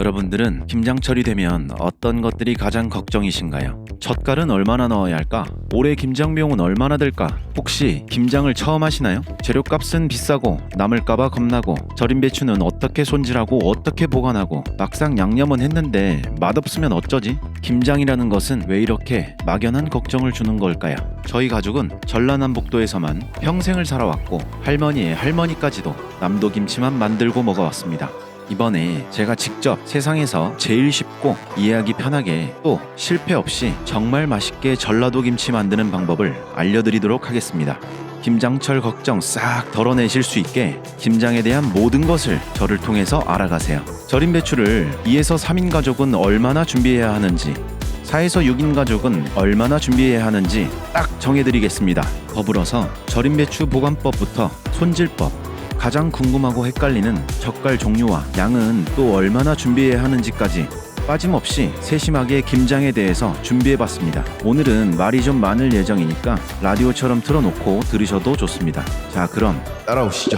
여러분들은 김장철이 되면 어떤 것들이 가장 걱정이신가요? 젓갈은 얼마나 넣어야 할까? 올해 김장 비용은 얼마나 들까? 혹시 김장을 처음 하시나요? 재료값은 비싸고 남을까봐 겁나고 절인 배추는 어떻게 손질하고 어떻게 보관하고 막상 양념은 했는데 맛없으면 어쩌지? 김장이라는 것은 왜 이렇게 막연한 걱정을 주는 걸까요? 저희 가족은 전라남북도에서만 평생을 살아왔고 할머니의 할머니까지도 남도김치만 만들고 먹어왔습니다. 이번에 제가 직접 세상에서 제일 쉽고 이해하기 편하게 또 실패 없이 정말 맛있게 전라도 김치 만드는 방법을 알려드리도록 하겠습니다. 김장철 걱정 싹 덜어내실 수 있게 김장에 대한 모든 것을 저를 통해서 알아가세요. 절인 배추를 2에서 3인 가족은 얼마나 준비해야 하는지 4에서 6인 가족은 얼마나 준비해야 하는지 딱 정해드리겠습니다. 더불어서 절인 배추 보관법부터 손질법, 가장 궁금하고 헷갈리는 젓갈 종류와 양은 또 얼마나 준비해야 하는지까지 빠짐없이 세심하게 김장에 대해서 준비해봤습니다. 오늘은 말이 좀 많을 예정이니까 라디오처럼 틀어놓고 들으셔도 좋습니다. 자, 그럼 따라오시죠.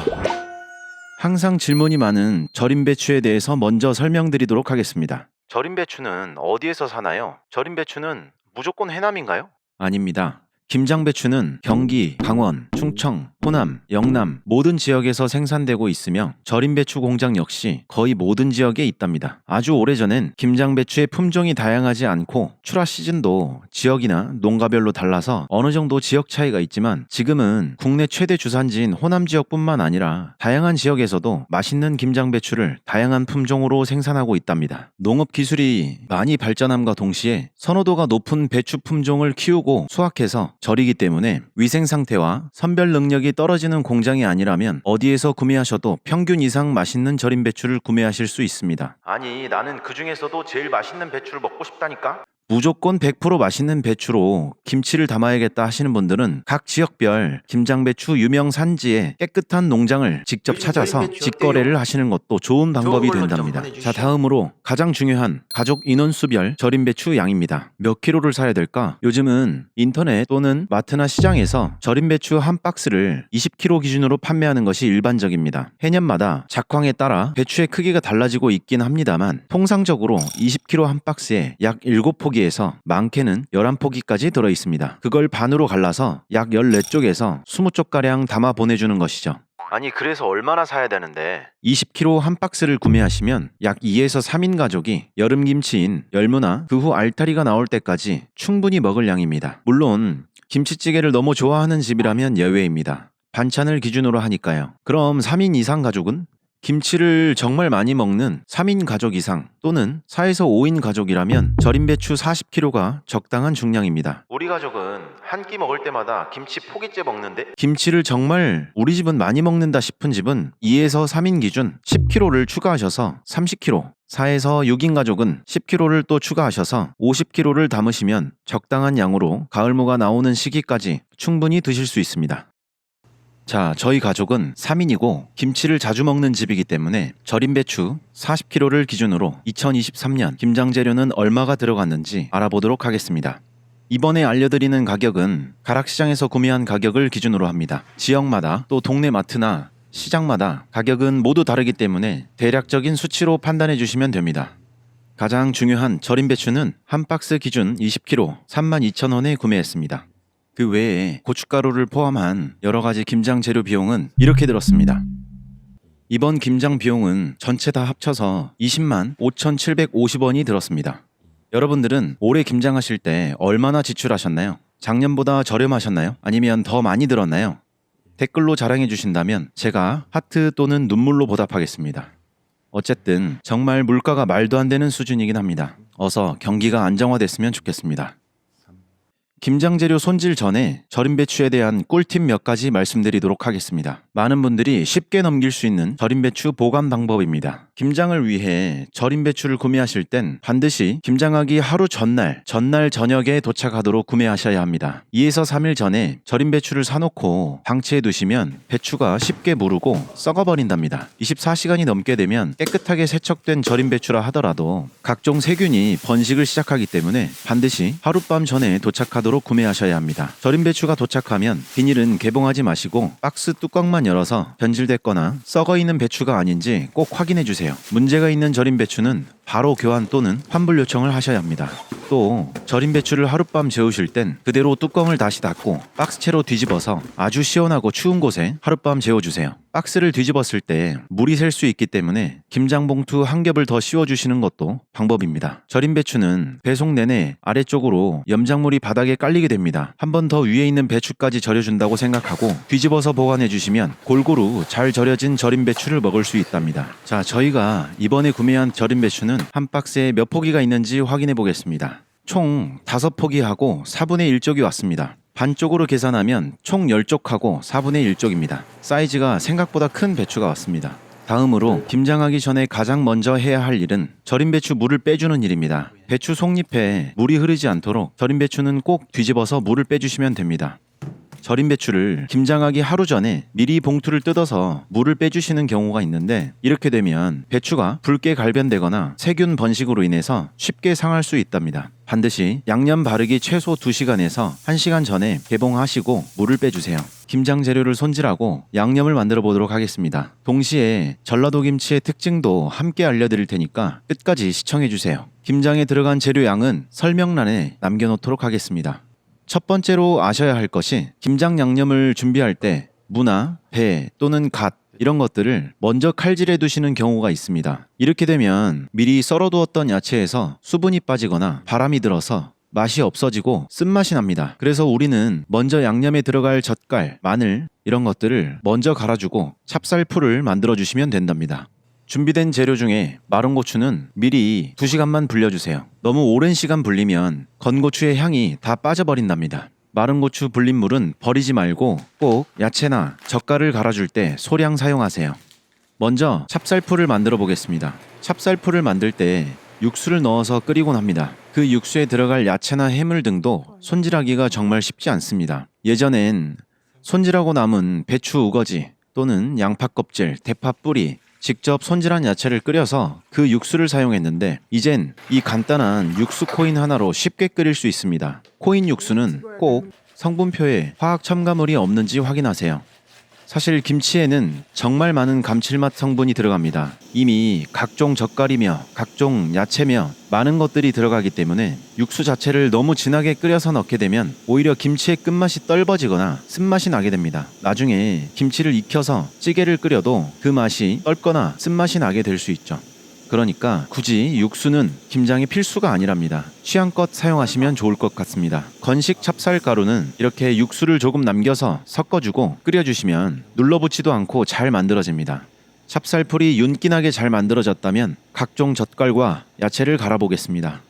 항상 질문이 많은 절인 배추에 대해서 먼저 설명드리도록 하겠습니다. 절인 배추는 어디에서 사나요? 절인 배추는 무조건 해남인가요? 아닙니다. 김장 배추는 경기, 강원, 충청, 호남, 영남 모든 지역에서 생산되고 있으며 절인 배추 공장 역시 거의 모든 지역에 있답니다. 아주 오래전엔 김장 배추의 품종이 다양하지 않고 출하 시즌도 지역이나 농가별로 달라서 어느 정도 지역 차이가 있지만 지금은 국내 최대 주산지인 호남 지역뿐만 아니라 다양한 지역에서도 맛있는 김장 배추를 다양한 품종으로 생산하고 있답니다. 농업 기술이 많이 발전함과 동시에 선호도가 높은 배추 품종을 키우고 수확해서 절이기 때문에 위생 상태와 선별 능력이 떨어지는 공장이 아니라면 어디에서 구매하셔도 평균 이상 맛있는 절인 배추를 구매하실 수 있습니다. 아니, 나는 그 중에서도 제일 맛있는 배추를 먹고 싶다니까? 무조건 100% 맛있는 배추로 김치를 담아야겠다 하시는 분들은 각 지역별 김장배추 유명 산지에 깨끗한 농장을 직접 찾아서 직거래를 하시는 것도 좋은 방법이 된답니다. 자, 다음으로 가장 중요한 가족 인원수별 절인 배추 양입니다. 몇 킬로를 사야 될까? 요즘은 인터넷 또는 마트나 시장에서 절인 배추 한 박스를 20kg 기준으로 판매하는 것이 일반적입니다. 해년마다 작황에 따라 배추의 크기가 달라지고 있긴 합니다만 통상적으로 20kg 한 박스에 약 7포기에서 많게는 11포기까지 들어있습니다. 그걸 반으로 갈라서 약 14쪽에서 20쪽가량 담아 보내주는 것이죠. 아니, 그래서 얼마나 사야 되는데? 20kg 한 박스를 구매하시면 약 2에서 3인 가족이 여름김치인 열무나 그 후 알타리가 나올 때까지 충분히 먹을 양입니다. 물론 김치찌개를 너무 좋아하는 집이라면 예외입니다. 반찬을 기준으로 하니까요. 그럼 3인 이상 가족은? 김치를 정말 많이 먹는 3인 가족 이상 또는 4에서 5인 가족이라면 절인 배추 40kg가 적당한 중량입니다. 우리 가족은 한 끼 먹을 때마다 김치 포기째 먹는데? 김치를 정말 우리 집은 많이 먹는다 싶은 집은 2에서 3인 기준 10kg를 추가하셔서 30kg, 4에서 6인 가족은 10kg를 또 추가하셔서 50kg를 담으시면 적당한 양으로 가을무가 나오는 시기까지 충분히 드실 수 있습니다. 자, 저희 가족은 3인이고 김치를 자주 먹는 집이기 때문에 절인 배추 40kg를 기준으로 2023년 김장 재료는 얼마가 들어갔는지 알아보도록 하겠습니다. 이번에 알려드리는 가격은 가락시장에서 구매한 가격을 기준으로 합니다. 지역마다 또 동네 마트나 시장마다 가격은 모두 다르기 때문에 대략적인 수치로 판단해 주시면 됩니다. 가장 중요한 절인 배추는 한 박스 기준 20kg 32,000원에 구매했습니다. 그 외에 고춧가루를 포함한 여러가지 김장 재료 비용은 이렇게 들었습니다. 이번 김장 비용은 전체 다 합쳐서 20만 5,750원이 들었습니다. 여러분들은 올해 김장하실 때 얼마나 지출하셨나요? 작년보다 저렴하셨나요? 아니면 더 많이 들었나요? 댓글로 자랑해 주신다면 제가 하트 또는 눈물로 보답하겠습니다. 어쨌든 정말 물가가 말도 안 되는 수준이긴 합니다. 어서 경기가 안정화됐으면 좋겠습니다. 김장 재료 손질 전에 절인 배추에 대한 꿀팁 몇 가지 말씀드리도록 하겠습니다. 많은 분들이 쉽게 넘길 수 있는 절인 배추 보관 방법입니다. 김장을 위해 절인 배추를 구매하실 땐 반드시 김장하기 하루 전날 저녁에 도착하도록 구매하셔야 합니다. 2에서 3일 전에 절인 배추를 사놓고 방치해 두시면 배추가 쉽게 무르고 썩어버린답니다. 24시간이 넘게 되면 깨끗하게 세척된 절인 배추라 하더라도 각종 세균이 번식을 시작하기 때문에 반드시 하룻밤 전에 도착하도록 구매하셔야 합니다. 절인 배추가 도착하면 비닐은 개봉하지 마시고 박스 뚜껑만 열어서 변질됐거나 썩어있는 배추가 아닌지 꼭 확인해 주세요. 문제가 있는 절인 배추는 바로 교환 또는 환불 요청을 하셔야 합니다. 또 절인 배추를 하룻밤 재우실 땐 그대로 뚜껑을 다시 닫고 박스채로 뒤집어서 아주 시원하고 추운 곳에 하룻밤 재워주세요. 박스를 뒤집었을 때 물이 셀 수 있기 때문에 김장 봉투 한 겹을 더 씌워주시는 것도 방법입니다. 절인 배추는 배송 내내 아래쪽으로 염장물이 바닥에 깔리게 됩니다. 한 번 더 위에 있는 배추까지 절여준다고 생각하고 뒤집어서 보관해주시면 골고루 잘 절여진 절인 배추를 먹을 수 있답니다. 자, 저희가 이번에 구매한 절인 배추는 한 박스에 몇 포기가 있는지 확인해 보겠습니다. 총 5포기하고 4분의 1쪽이 왔습니다. 반쪽으로 계산하면 총 10쪽하고 4분의 1쪽입니다. 사이즈가 생각보다 큰 배추가 왔습니다. 다음으로 김장하기 전에 가장 먼저 해야 할 일은 절인 배추 물을 빼주는 일입니다. 배추 속잎에 물이 흐르지 않도록 절인 배추는 꼭 뒤집어서 물을 빼주시면 됩니다. 절인 배추를 김장하기 하루 전에 미리 봉투를 뜯어서 물을 빼주시는 경우가 있는데 이렇게 되면 배추가 붉게 갈변되거나 세균 번식으로 인해서 쉽게 상할 수 있답니다. 반드시 양념 바르기 최소 2시간에서 1시간 전에 개봉하시고 물을 빼주세요. 김장 재료를 손질하고 양념을 만들어 보도록 하겠습니다. 동시에 전라도 김치의 특징도 함께 알려드릴 테니까 끝까지 시청해주세요. 김장에 들어간 재료 양은 설명란에 남겨놓도록 하겠습니다. 첫 번째로 아셔야 할 것이 김장 양념을 준비할 때 무나, 배 또는 갓 이런 것들을 먼저 칼질해 두시는 경우가 있습니다. 이렇게 되면 미리 썰어두었던 야채에서 수분이 빠지거나 바람이 들어서 맛이 없어지고 쓴맛이 납니다. 그래서 우리는 먼저 양념에 들어갈 젓갈, 마늘 이런 것들을 먼저 갈아주고 찹쌀풀을 만들어 주시면 된답니다. 준비된 재료 중에 마른 고추는 미리 2시간만 불려주세요. 너무 오랜 시간 불리면 건고추의 향이 다 빠져버린답니다. 마른 고추 불린 물은 버리지 말고 꼭 야채나 젓갈을 갈아줄 때 소량 사용하세요. 먼저 찹쌀풀을 만들어 보겠습니다. 찹쌀풀을 만들 때 육수를 넣어서 끓이곤 합니다. 그 육수에 들어갈 야채나 해물 등도 손질하기가 정말 쉽지 않습니다. 예전엔 손질하고 남은 배추 우거지 또는 양파 껍질, 대파 뿌리 직접 손질한 야채를 끓여서 그 육수를 사용했는데 이젠 이 간단한 육수 코인 하나로 쉽게 끓일 수 있습니다. 코인 육수는 꼭 성분표에 화학 첨가물이 없는지 확인하세요. 사실 김치에는 정말 많은 감칠맛 성분이 들어갑니다. 이미 각종 젓갈이며 각종 야채며 많은 것들이 들어가기 때문에 육수 자체를 너무 진하게 끓여서 넣게 되면 오히려 김치의 끝맛이 떫어지거나 쓴맛이 나게 됩니다. 나중에 김치를 익혀서 찌개를 끓여도 그 맛이 떫거나 쓴맛이 나게 될 수 있죠. 그러니까 굳이 육수는 김장이 필수가 아니랍니다. 취향껏 사용하시면 좋을 것 같습니다. 건식 찹쌀가루는 이렇게 육수를 조금 남겨서 섞어주고 끓여주시면 눌러붙지도 않고 잘 만들어집니다. 찹쌀풀이 윤기나게 잘 만들어졌다면 각종 젓갈과 야채를 갈아보겠습니다.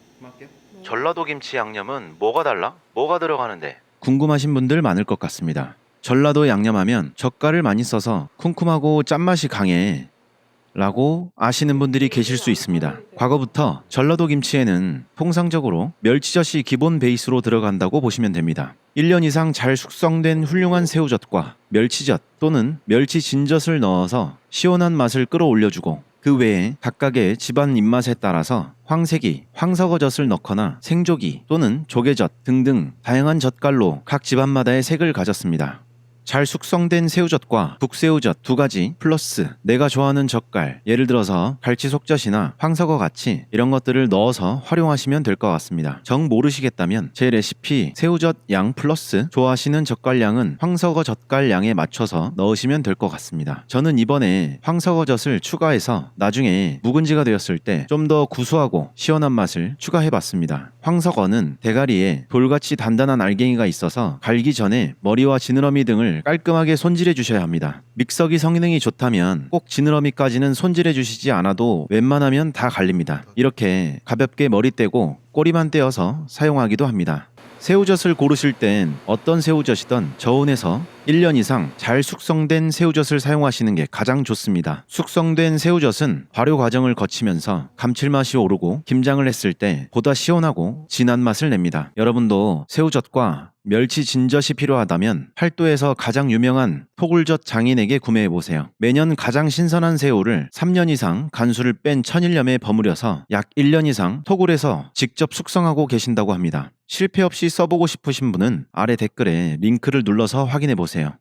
전라도 김치 양념은 뭐가 달라? 뭐가 들어가는데? 궁금하신 분들 많을 것 같습니다. 전라도 양념하면 젓갈을 많이 써서 쿰쿰하고 짠맛이 강해 라고 아시는 분들이 계실 수 있습니다. 과거부터 전라도 김치에는 통상적으로 멸치젓이 기본 베이스로 들어간다고 보시면 됩니다. 1년 이상 잘 숙성된 훌륭한 새우젓과 멸치젓 또는 멸치 진젓을 넣어서 시원한 맛을 끌어올려주고 그 외에 각각의 집안 입맛에 따라서 황새기, 황석어젓을 넣거나 생조기 또는 조개젓 등등 다양한 젓갈로 각 집안마다의 색을 가졌습니다. 잘 숙성된 새우젓과 북새우젓 2가지 플러스 내가 좋아하는 젓갈, 예를 들어서 갈치속젓이나 황석어 같이 이런 것들을 넣어서 활용하시면 될 것 같습니다. 정 모르시겠다면 제 레시피 새우젓 양 플러스 좋아하시는 젓갈 양은 황석어 젓갈 양에 맞춰서 넣으시면 될 것 같습니다. 저는 이번에 황석어젓을 추가해서 나중에 묵은지가 되었을 때 좀 더 구수하고 시원한 맛을 추가해봤습니다. 황석어는 대가리에 돌같이 단단한 알갱이가 있어서 갈기 전에 머리와 지느러미 등을 깔끔하게 손질해 주셔야 합니다. 믹서기 성능이 좋다면 꼭 지느러미까지는 손질해 주시지 않아도 웬만하면 다 갈립니다. 이렇게 가볍게 머리 떼고 꼬리만 떼어서 사용하기도 합니다. 새우젓을 고르실 땐 어떤 새우젓이든 저온에서 1년 이상 잘 숙성된 새우젓을 사용하시는 게 가장 좋습니다. 숙성된 새우젓은 발효 과정을 거치면서 감칠맛이 오르고 김장을 했을 때 보다 시원하고 진한 맛을 냅니다. 여러분도 새우젓과 멸치 진젓이 필요하다면 팔도에서 가장 유명한 토굴젓 장인에게 구매해보세요. 매년 가장 신선한 새우를 3년 이상 간수를 뺀 천일염에 버무려서 약 1년 이상 토굴에서 직접 숙성하고 계신다고 합니다. 실패 없이 써보고 싶으신 분은 아래 댓글에 링크를 눌러서 확인해보세요.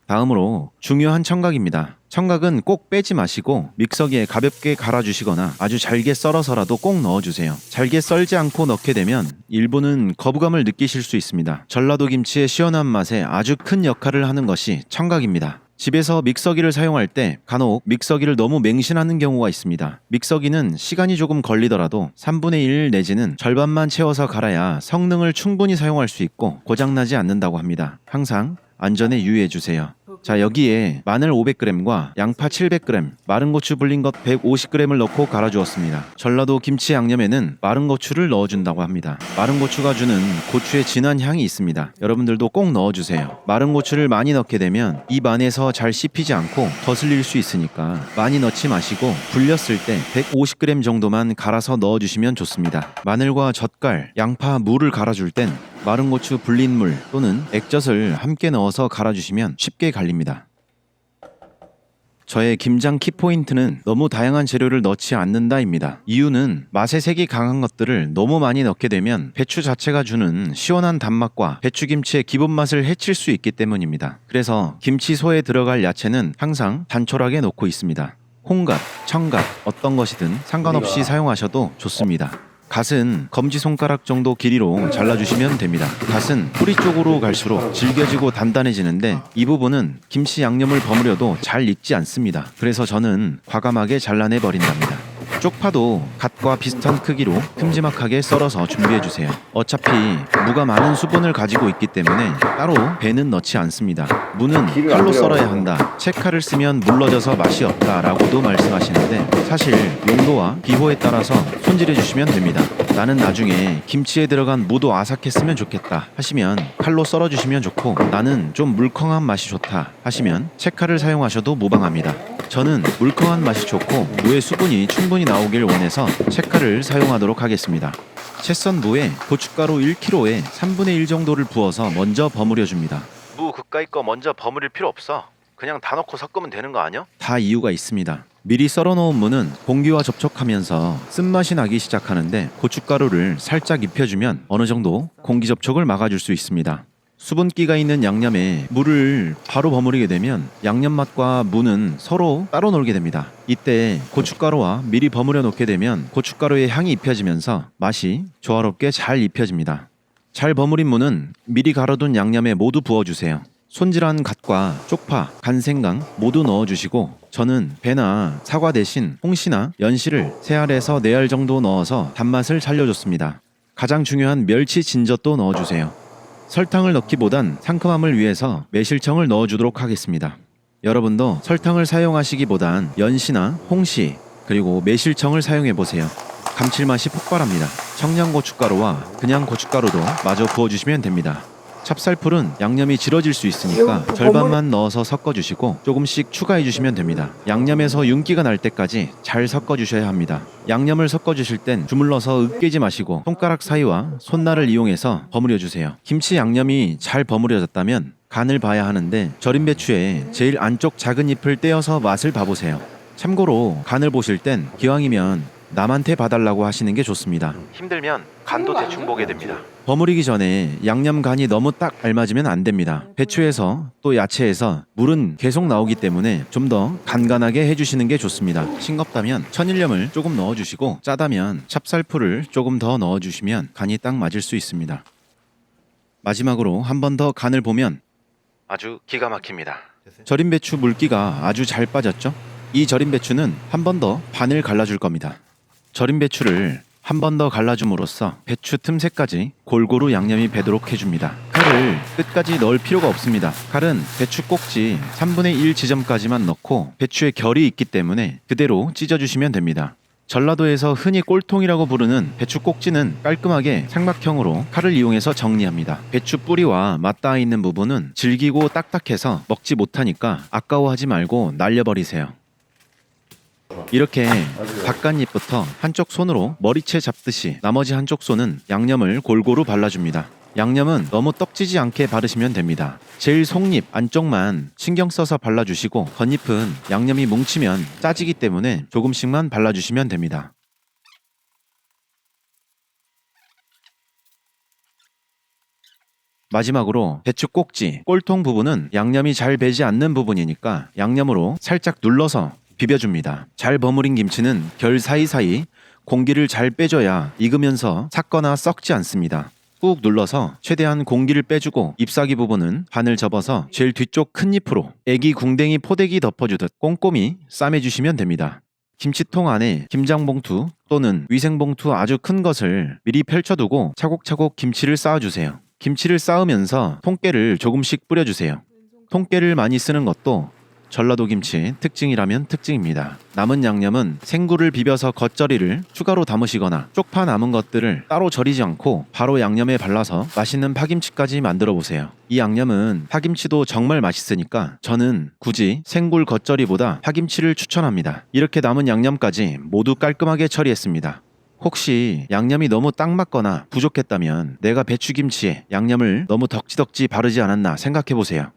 다음으로 중요한 청각입니다. 청각은 꼭 빼지 마시고 믹서기에 가볍게 갈아주시거나 아주 잘게 썰어서라도 꼭 넣어주세요. 잘게 썰지 않고 넣게 되면 일부는 거부감을 느끼실 수 있습니다. 전라도 김치의 시원한 맛에 아주 큰 역할을 하는 것이 청각입니다. 집에서 믹서기를 사용할 때 간혹 믹서기를 너무 맹신하는 경우가 있습니다. 믹서기는 시간이 조금 걸리더라도 3분의 1 내지는 절반만 채워서 갈아야 성능을 충분히 사용할 수 있고 고장나지 않는다고 합니다. 항상 안전에 유의해주세요. 자, 여기에 마늘 500g과 양파 700g, 마른 고추 불린 것 150g을 넣고 갈아주었습니다. 전라도 김치 양념에는 마른 고추를 넣어준다고 합니다. 마른 고추가 주는 고추의 진한 향이 있습니다. 여러분들도 꼭 넣어주세요. 마른 고추를 많이 넣게 되면 입 안에서 잘 씹히지 않고 거슬릴 수 있으니까 많이 넣지 마시고 불렸을 때 150g 정도만 갈아서 넣어주시면 좋습니다. 마늘과 젓갈, 양파, 무를 갈아줄 땐 마른 고추 불린 물 또는 액젓을 함께 넣어서 갈아주시면 쉽게 갈립니다. 저의 김장 키포인트는 너무 다양한 재료를 넣지 않는다입니다. 이유는 맛의 색이 강한 것들을 너무 많이 넣게 되면 배추 자체가 주는 시원한 단맛과 배추김치의 기본 맛을 해칠 수 있기 때문입니다. 그래서 김치소에 들어갈 야채는 항상 단촐하게 넣고 있습니다. 홍갓, 청갓 어떤 것이든 상관없이 사용하셔도 좋습니다. 갓은 검지손가락 정도 길이로 잘라주시면 됩니다. 갓은 뿌리 쪽으로 갈수록 질겨지고 단단해지는데 이 부분은 김치 양념을 버무려도 잘 익지 않습니다. 그래서 저는 과감하게 잘라내 버린답니다. 쪽파도 갓과 비슷한 크기로 큼지막하게 썰어서 준비해주세요. 어차피 무가 많은 수분을 가지고 있기 때문에 따로 배는 넣지 않습니다. 무는 칼로 썰어야 한다, 채칼을 쓰면 물러져서 맛이 없다 라고도 말씀하시는데 사실 용도와 기호에 따라서 손질해주시면 됩니다. 나는 나중에 김치에 들어간 무도 아삭했으면 좋겠다 하시면 칼로 썰어주시면 좋고, 나는 좀 물컹한 맛이 좋다 하시면 채칼을 사용하셔도 무방합니다. 저는 물컹한 맛이 좋고 무의 수분이 충분히 나오길 원해서 채칼을 사용하도록 하겠습니다. 채 썬 무에 고춧가루 1kg에 3분의 1 정도를 부어서 먼저 버무려줍니다. 무 그까이 거 먼저 버무릴 필요 없어. 그냥 다 넣고 섞으면 되는 거 아니야? 다 이유가 있습니다. 미리 썰어놓은 무는 공기와 접촉하면서 쓴맛이 나기 시작하는데 고춧가루를 살짝 입혀주면 어느 정도 공기 접촉을 막아줄 수 있습니다. 수분기가 있는 양념에 무를 바로 버무리게 되면 양념 맛과 무는 서로 따로 놀게 됩니다. 이때 고춧가루와 미리 버무려 놓게 되면 고춧가루의 향이 입혀지면서 맛이 조화롭게 잘 입혀집니다. 잘 버무린 무는 미리 갈아둔 양념에 모두 부어주세요. 손질한 갓과 쪽파, 간생강 모두 넣어주시고, 저는 배나 사과 대신 홍시나 연시를 3알에서 4알 정도 넣어서 단맛을 살려줬습니다. 가장 중요한 멸치 진젓도 넣어주세요. 설탕을 넣기보단 상큼함을 위해서 매실청을 넣어주도록 하겠습니다. 여러분도 설탕을 사용하시기보단 연시나 홍시 그리고 매실청을 사용해보세요. 감칠맛이 폭발합니다. 청양고춧가루와 그냥 고춧가루도 마저 부어주시면 됩니다. 찹쌀풀은 양념이 질어질 수 있으니까 절반만 넣어서 섞어주시고 조금씩 추가해주시면 됩니다. 양념에서 윤기가 날 때까지 잘 섞어주셔야 합니다. 양념을 섞어주실 땐 주물러서 으깨지 마시고 손가락 사이와 손날을 이용해서 버무려주세요. 김치 양념이 잘 버무려졌다면 간을 봐야 하는데 절인 배추에 제일 안쪽 작은 잎을 떼어서 맛을 봐보세요. 참고로 간을 보실 땐 기왕이면 남한테 봐달라고 하시는 게 좋습니다. 힘들면 간도 대충 보게 됩니다. 버무리기 전에 양념 간이 너무 딱 알맞으면 안 됩니다. 배추에서 또 야채에서 물은 계속 나오기 때문에 좀 더 간간하게 해주시는 게 좋습니다. 싱겁다면 천일염을 조금 넣어주시고 짜다면 찹쌀풀을 조금 더 넣어주시면 간이 딱 맞을 수 있습니다. 마지막으로 한 번 더 간을 보면 아주 기가 막힙니다. 절인 배추 물기가 아주 잘 빠졌죠? 이 절인 배추는 한 번 더 반을 갈라줄 겁니다. 절인 배추를 한 번 더 갈라줌으로써 배추 틈새까지 골고루 양념이 배도록 해줍니다. 칼을 끝까지 넣을 필요가 없습니다. 칼은 배추 꼭지 3분의 1 지점까지만 넣고 배추의 결이 있기 때문에 그대로 찢어주시면 됩니다. 전라도에서 흔히 꼴통이라고 부르는 배추 꼭지는 깔끔하게 삼각형으로 칼을 이용해서 정리합니다. 배추 뿌리와 맞닿아 있는 부분은 질기고 딱딱해서 먹지 못하니까 아까워하지 말고 날려버리세요. 이렇게 바깥잎부터 한쪽 손으로 머리채 잡듯이 나머지 한쪽 손은 양념을 골고루 발라줍니다. 양념은 너무 떡지지 않게 바르시면 됩니다. 제일 속잎 안쪽만 신경 써서 발라주시고 겉잎은 양념이 뭉치면 짜지기 때문에 조금씩만 발라주시면 됩니다. 마지막으로 배추 꼭지, 꼴통 부분은 양념이 잘 배지 않는 부분이니까 양념으로 살짝 눌러서 비벼줍니다. 잘 버무린 김치는 결 사이사이 공기를 잘 빼줘야 익으면서 삭거나 썩지 않습니다. 꾹 눌러서 최대한 공기를 빼주고 잎사귀 부분은 반을 접어서 제일 뒤쪽 큰 잎으로 애기 궁뎅이 포대기 덮어주듯 꼼꼼히 싸매주시면 됩니다. 김치통 안에 김장봉투 또는 위생봉투 아주 큰 것을 미리 펼쳐두고 차곡차곡 김치를 쌓아주세요. 김치를 쌓으면서 통깨를 조금씩 뿌려주세요. 통깨를 많이 쓰는 것도 전라도 김치 특징이라면 특징입니다. 남은 양념은 생굴을 비벼서 겉절이를 추가로 담으시거나 쪽파 남은 것들을 따로 절이지 않고 바로 양념에 발라서 맛있는 파김치까지 만들어 보세요. 이 양념은 파김치도 정말 맛있으니까 저는 굳이 생굴 겉절이보다 파김치를 추천합니다. 이렇게 남은 양념까지 모두 깔끔하게 처리했습니다. 혹시 양념이 너무 딱 맞거나 부족했다면 내가 배추김치에 양념을 너무 덕지덕지 바르지 않았나 생각해보세요.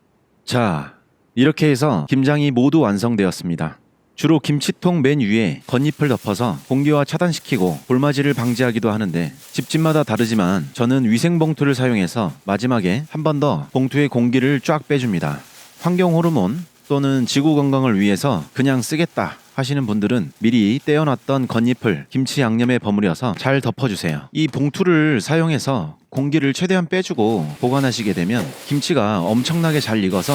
자, 이렇게 해서 김장이 모두 완성되었습니다. 주로 김치통 맨 위에 겉잎을 덮어서 공기와 차단시키고 볼맞이를 방지하기도 하는데 집집마다 다르지만 저는 위생봉투를 사용해서 마지막에 한 번 더 봉투에 공기를 쫙 빼줍니다. 환경호르몬 또는 지구 건강을 위해서 그냥 쓰겠다 하시는 분들은 미리 떼어놨던 겉잎을 김치 양념에 버무려서 잘 덮어주세요. 이 봉투를 사용해서 공기를 최대한 빼주고 보관하시게 되면 김치가 엄청나게 잘 익어서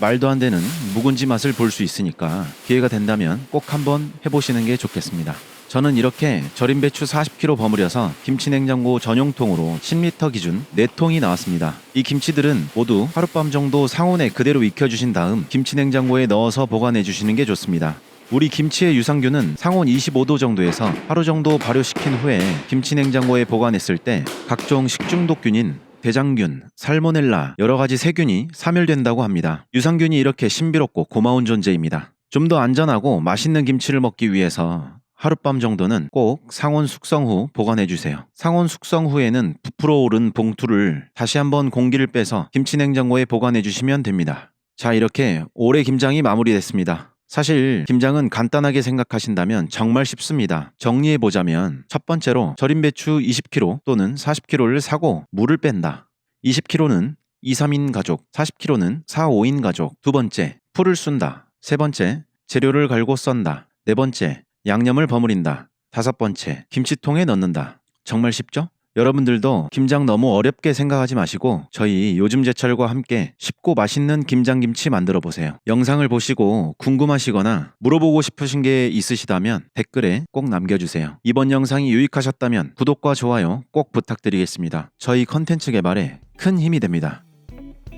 말도 안 되는 묵은지 맛을 볼 수 있으니까 기회가 된다면 꼭 한번 해보시는 게 좋겠습니다. 저는 이렇게 절임 배추 40kg 버무려서 김치냉장고 전용통으로 10리터 기준 4통이 나왔습니다. 이 김치들은 모두 하룻밤 정도 상온에 그대로 익혀주신 다음 김치냉장고에 넣어서 보관해 주시는 게 좋습니다. 우리 김치의 유산균은 상온 25도 정도에서 하루 정도 발효시킨 후에 김치냉장고에 보관했을 때 각종 식중독균인 대장균, 살모넬라 여러 가지 세균이 사멸된다고 합니다. 유산균이 이렇게 신비롭고 고마운 존재입니다. 좀 더 안전하고 맛있는 김치를 먹기 위해서 하룻밤 정도는 꼭 상온 숙성 후 보관해 주세요. 상온 숙성 후에는 부풀어 오른 봉투를 다시 한번 공기를 빼서 김치냉장고에 보관해 주시면 됩니다. 자, 이렇게 올해 김장이 마무리됐습니다. 사실 김장은 간단하게 생각하신다면 정말 쉽습니다. 정리해보자면 첫 번째로 절임 배추 20kg 또는 40kg를 사고 물을 뺀다. 20kg는 2, 3인 가족, 40kg는 4, 5인 가족. 두 번째, 풀을 쏜다. 세 번째, 재료를 갈고 썬다. 네 번째, 양념을 버무린다. 다섯 번째, 김치통에 넣는다. 정말 쉽죠? 여러분들도 김장 너무 어렵게 생각하지 마시고 저희 요즘 제철과 함께 쉽고 맛있는 김장김치 만들어 보세요. 영상을 보시고 궁금하시거나 물어보고 싶으신 게 있으시다면 댓글에 꼭 남겨주세요. 이번 영상이 유익하셨다면 구독과 좋아요 꼭 부탁드리겠습니다. 저희 컨텐츠 개발에 큰 힘이 됩니다.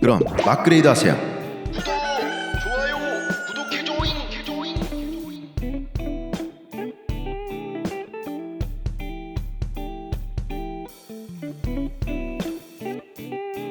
그럼 업그레이드 하세요. 구독, 좋아요, 구독해줘잉.